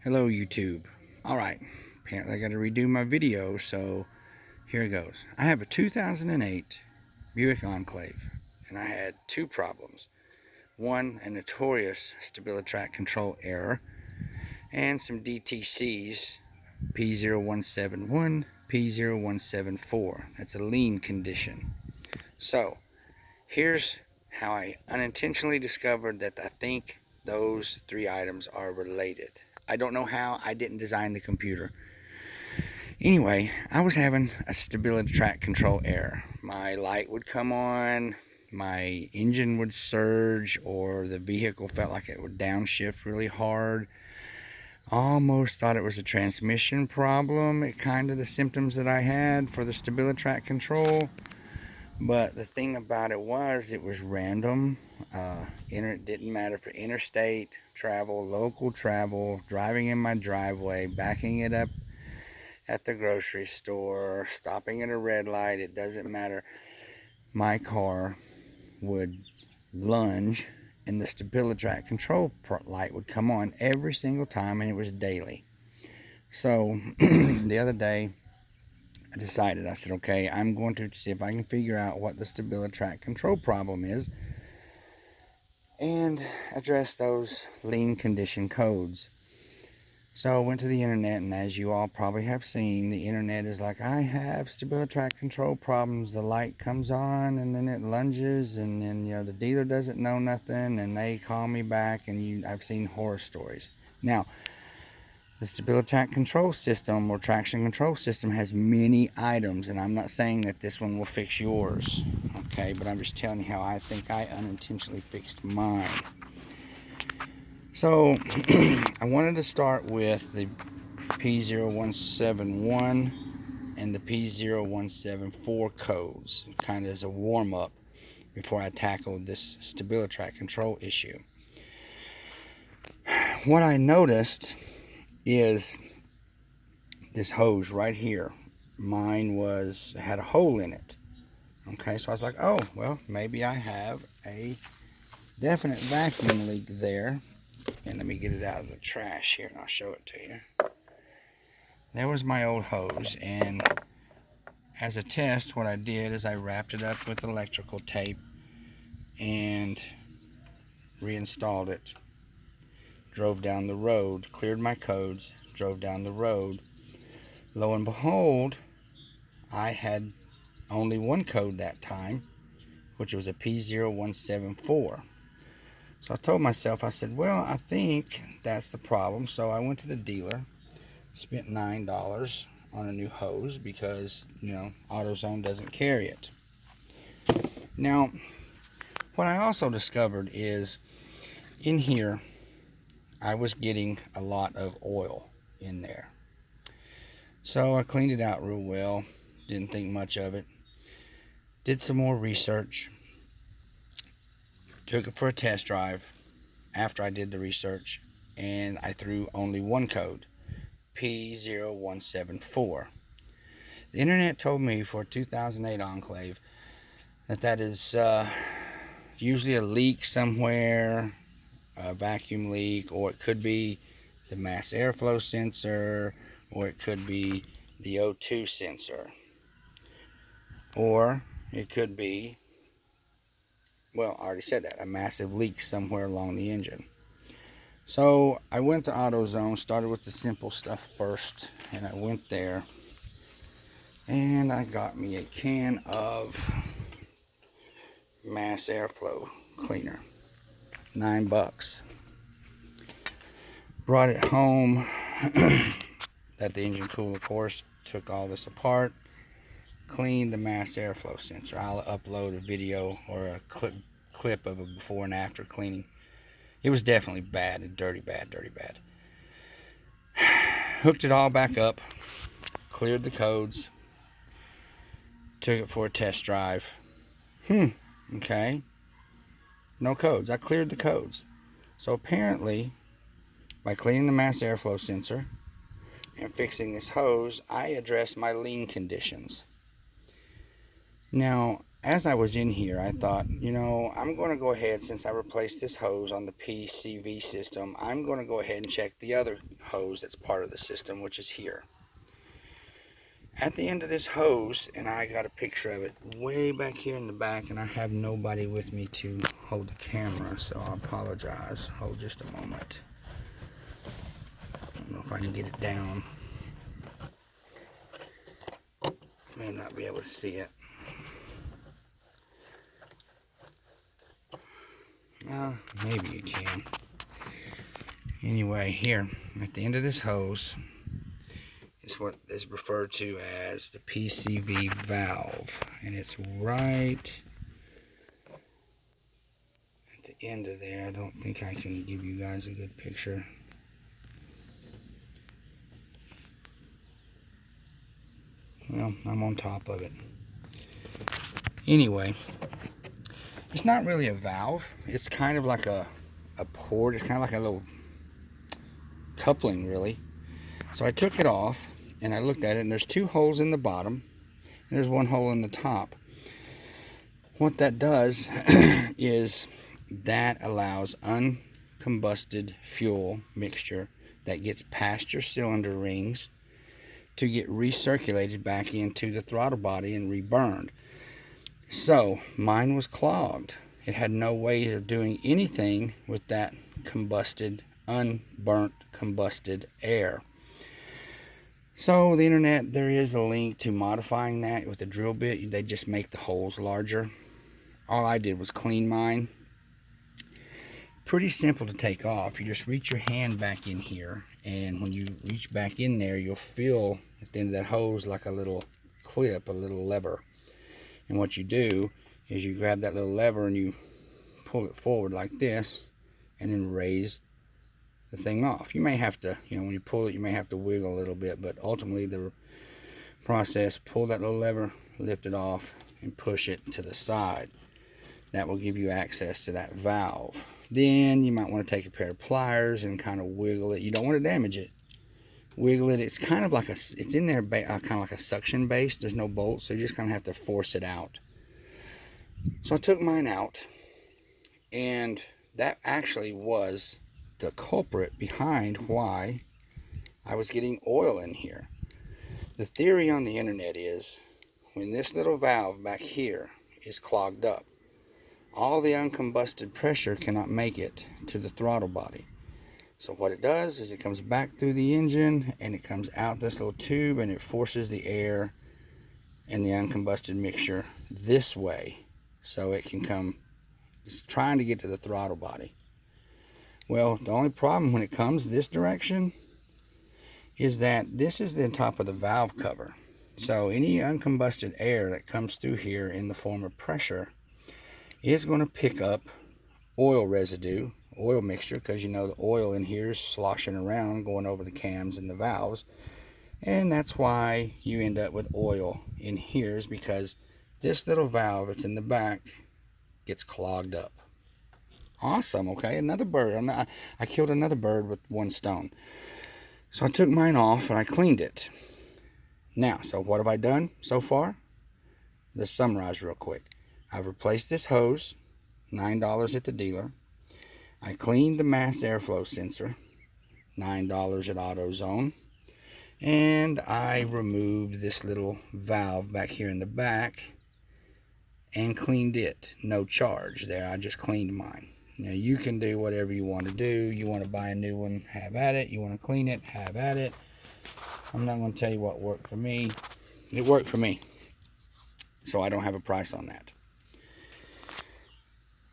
Hello YouTube. Alright, apparently I got to redo my video, so here it goes. I have a 2008 Buick Enclave, and I had two problems. One, a notorious stabilitrak control error, and some DTCs, P0171, P0174. That's a lean condition. So, here's how I unintentionally discovered that I think those three items are related. I don't know how. I didn't design the computer. Anyway, I was having a stabilitrak control error. My light would come on, my engine would surge, or the vehicle felt like it would downshift really hard. Almost thought it was a transmission problem. It kind of the symptoms that I had for the stabilitrak control. But the thing about it was random. It didn't matter for interstate travel, local travel, driving in my driveway, backing it up at the grocery store, stopping at a red light. It doesn't matter. My car would lunge and the stabilitrak control light would come on every single time, and it was daily. So the other day I decided, I said, okay, I'm going to see if I can figure out what the stabilitrak control problem is and address those lean condition codes. So I went to the internet, and as you all probably have seen, the internet is like, I have stabilitrak control problems. The light comes on and then it lunges, and then the dealer doesn't know nothing, and they call me back, and I've seen horror stories. Now, the stabilitrak control system or traction control system has many items, and I'm not saying that this one will fix yours, okay? But I'm just telling you how I think I unintentionally fixed mine. So I wanted to start with the P0171 and the P0174 codes, kind of as a warm-up before I tackled this stabilitrak control issue. What I noticed is this hose right here. Mine had a hole in it. Okay, so I was like, oh, well, maybe I have a definite vacuum leak there. And let me get it out of the trash here and I'll show it to you. There was my old hose, and as a test, what I did is I wrapped it up with electrical tape and reinstalled it. Drove down the road, cleared my codes, drove down the road. Lo and behold, I had only one code that time, which was a P0174. So I told myself, I said, well, I think that's the problem. So I went to the dealer, spent $9 on a new hose because, AutoZone doesn't carry it. Now, what I also discovered is in here, I was getting a lot of oil in there. So I cleaned it out real well, didn't think much of it. Did some more research, took it for a test drive after I did the research, and I threw only one code, P0174. The internet told me for a 2008 Enclave that is usually a leak somewhere, a vacuum leak, or it could be the mass airflow sensor, or it could be the O2 sensor, or it could be, well, I already said that, a massive leak somewhere along the engine. So I went to AutoZone, started with the simple stuff first, and I went there and I got me a can of mass airflow cleaner, $9. Brought it home, let the engine cool, of course, took all this apart, cleaned the mass airflow sensor. I'll upload a video or a clip of a before and after cleaning. It was definitely bad, dirty bad. Hooked it all back up, cleared the codes, took it for a test drive. Okay, no codes. I cleared the codes. So apparently, by cleaning the mass airflow sensor and fixing this hose, I addressed my lean conditions. Now, as I was in here, I thought, I'm going to go ahead, since I replaced this hose on the PCV system, I'm going to go ahead and check the other hose that's part of the system, which is here. At the end of this hose, and I got a picture of it way back here in the back, and I have nobody with me to hold the camera, so I apologize. Hold just a moment. I don't know if I can get it down. May not be able to see it. Maybe you can. Anyway, here at the end of this hose is what is referred to as the PCV valve, and it's right at the end of there. I don't think I can give you guys a good picture. Well, I'm on top of it. Anyway, it's not really a valve. It's kind of like a port. It's kind of like a little coupling, really. So I took it off and I looked at it, and there's two holes in the bottom and there's one hole in the top. What that does is that allows uncombusted fuel mixture that gets past your cylinder rings to get recirculated back into the throttle body and reburned. So mine was clogged. It had no way of doing anything with that unburnt combusted air. So the internet, there is a link to modifying that with a drill bit. They just make the holes larger. All I did was clean mine. Pretty simple to take off. You just reach your hand back in here, and when you reach back in there, you'll feel at the end of that hose like a little clip, a little lever. And what you do is you grab that little lever and you pull it forward like this, and then raise the thing off. You may have to, when you pull it, you may have to wiggle a little bit, but ultimately the process, pull that little lever, lift it off, and push it to the side. That will give you access to that valve. Then you might want to take a pair of pliers and kind of wiggle it. You don't want to damage it. Wiggle it. It's kind of like it's in there kind of like a suction base. There's no bolt, so you just kind of have to force it out. So I took mine out, and that actually was the culprit behind why I was getting oil in here. The theory on the internet is when this little valve back here is clogged up, all the uncombusted pressure cannot make it to the throttle body. So what it does is it comes back through the engine and it comes out this little tube, and it forces the air and the uncombusted mixture this way, so it can come. It's trying to get to the throttle body. Well, the only problem when it comes this direction is that this is the top of the valve cover. So any uncombusted air that comes through here in the form of pressure is going to pick up oil residue, oil mixture, because the oil in here is sloshing around, going over the cams and the valves. And that's why you end up with oil in here, is because this little valve that's in the back gets clogged up. Awesome. Okay, another bird. I killed another bird with one stone. So I took mine off and I cleaned it. Now, so what have I done so far? Let's summarize real quick. I've replaced this hose, $9 at the dealer. I cleaned the mass airflow sensor, $9 at AutoZone. And I removed this little valve back here in the back and cleaned it. No charge there. I just cleaned mine. Now you can do whatever you want to do. You want to buy a new one, have at it. You want to clean it, have at it. I'm not going to tell you what worked for me. It worked for me, so I don't have a price on that.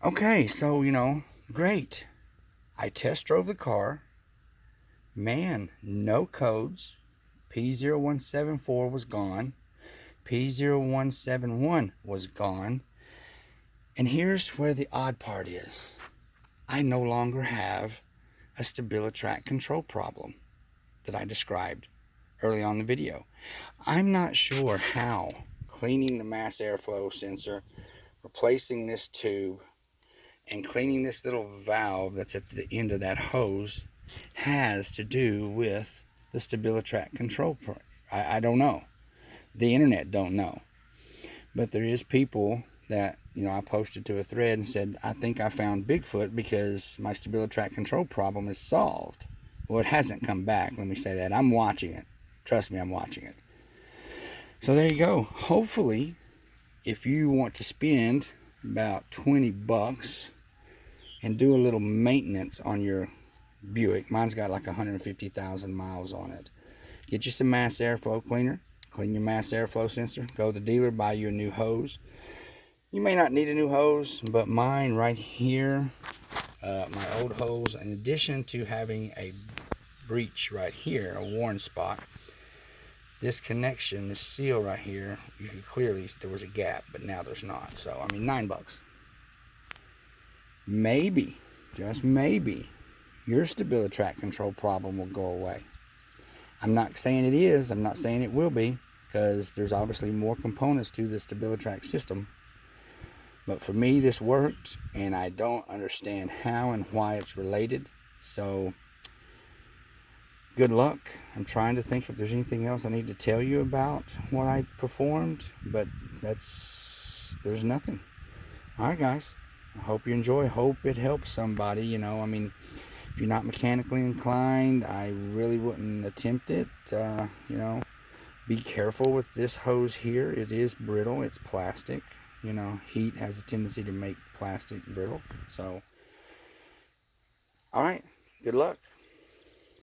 Okay, so great. I test drove the car. Man, no codes. P0174 was gone. P0171 was gone. And here's where the odd part is. I no longer have a stabilitrak control problem that I described early on in the video. I'm not sure how cleaning the mass airflow sensor, replacing this tube, and cleaning this little valve that's at the end of that hose has to do with the stabilitrak control. I don't know. The internet don't know. But there is people that, I posted to a thread and said, I think I found Bigfoot because my stabilitrak control problem is solved. Well, it hasn't come back, let me say that. I'm watching it. Trust me, I'm watching it. So there you go. Hopefully, if you want to spend about 20 bucks and do a little maintenance on your Buick, mine's got like 150,000 miles on it. Get you some mass airflow cleaner, clean your mass airflow sensor, go to the dealer, buy you a new hose. You may not need a new hose, but mine right here, my old hose, in addition to having a breach right here, a worn spot, this connection, this seal right here, you can clearly, there was a gap, but now there's not. So, I mean, 9 bucks. Maybe, just maybe, your stabilitrak control problem will go away. I'm not saying it is, I'm not saying it will be, because there's obviously more components to the stabilitrak system. But for me, this worked, and I don't understand how and why it's related. So, good luck. I'm trying to think if there's anything else I need to tell you about what I performed, but there's nothing. All right, guys. I hope you enjoy. Hope it helps somebody. You know, I mean, if you're not mechanically inclined, I really wouldn't attempt it. You know, be careful with this hose here. It is brittle. It's plastic. You know, heat has a tendency to make plastic brittle. So, all right. Good luck.